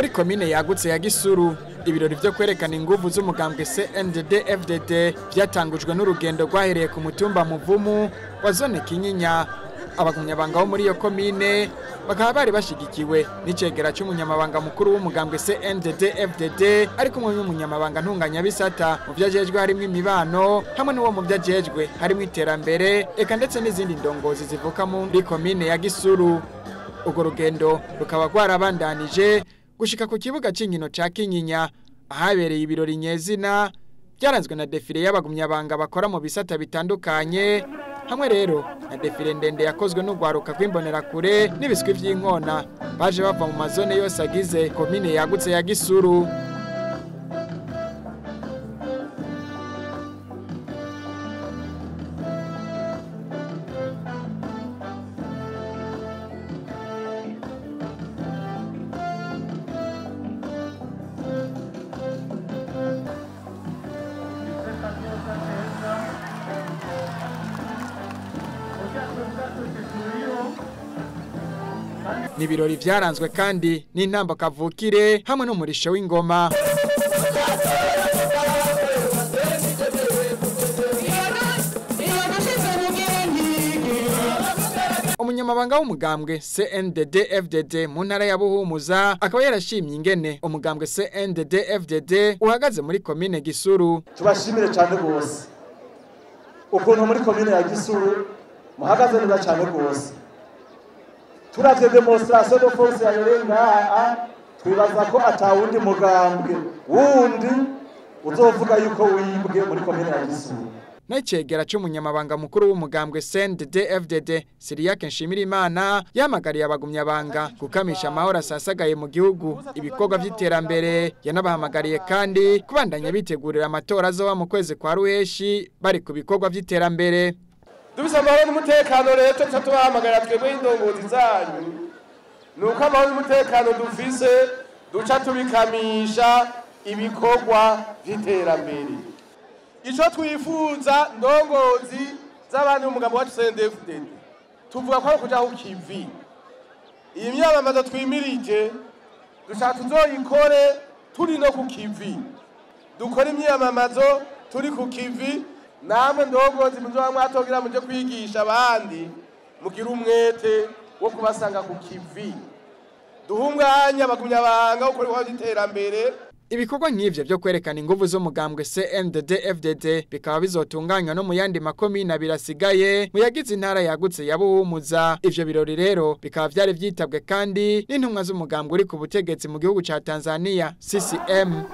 muri komine yagutse ya Gisuru ibirori byo kwerekana inguvu z'umugambwe CNDD-FDD byatangujwe n'urugendo rwahereye ku mutumba Muvumu wa zone Kinyinya. Abagumyabanga bo muri iyo komine bakaba bari bashigikiwe n'icegera cy'umunyamabanga mukuru w'umugambwe CNDD-FDD ariko umunyamabanga ntunganya bisata mu byajejwe harimo imibano hamwe n'uwo mu byajejwe harimo iterambere eka ndetse n'izindi ndongozi zivuka muri komine ya Gisuru. Ugo rugendo rukaba rwarabandanije gushika ku kibuga cy'inkino ca Kinyinya ahabereye ibirori nyezina byaranzwe na defile y'abagumyabanga bakora mu bisata bitandukanye. Hamwe rero na defile ndende yakozwe n'ugwaruka kw'imbonera kure n'ibiswi vy'inkona baje bava mu mazone yose agize komine yagutse ya Gisuru. Ni birori byaranzwe kandi n'intamba kavukire hamwe n'umurisho w'ingoma. Umunyamabanga w'umugambwe CNDD-FDD muntara ya Buhumuza akaba yarashimye ingene umugambwe CNDD-FDD uhagaze muri komine Gisuru. Tubashimire cyane gose ukuntu muri komine ya Gisuru muhagaze neza cyane gose. Turavye demonstration de force yarenga twibaza ko atawundi mugambwe wundi uzovuga yuko wibwe muri komine ya Gisuru. N'icegera cy'umunyamabanga mukuru w'umugambwe CNDD-FDD Cyriaque Nshimirimana yahamagariye abagumyabanga gukamisha amahoro asasagaye mu gihugu ibikorwa vy'iterambere. Yanabahamagariye kandi kubandanya bitegurira amatora azoba mu kwezi kwa Ruheshi bari ku bikorwa vy'iterambere. Dufise amahoro n'umutekano rero tubahamagara twebwe indongozi zanyu nuko amahoro n'umutekano dufise duca tubikamisha ibikorwa vy'iterambere. Ico twifuza ndongozi z'abandi b'umugabo wacu CNDD-FDD tuvuga ko kuja ku kivi. Iyi myamamazo twimirije dushaka tuzoyikore turi no ku kivi, dukora imyamamazo turi ku kivi. Namwe ndongozi muzoba mwatogira muje kwigisha abandi mugira umwete wo kubasanga ku kivi. Duhunganya abagumyabanga uko iterambere. Ibikorwa nk'ivyo byo kwerekana inguvu z'umugambwe CNDD-FDD bikaba bizotunganywa no mu yandi makomine birasigaye mu yagize intara yagutse ya Buhumuza. Ivyo birori rero bikaba byari vyitabwe kandi n'intumwa z'umugambwe uri ku butegetsi mu gihugu ca Tanzania CCM.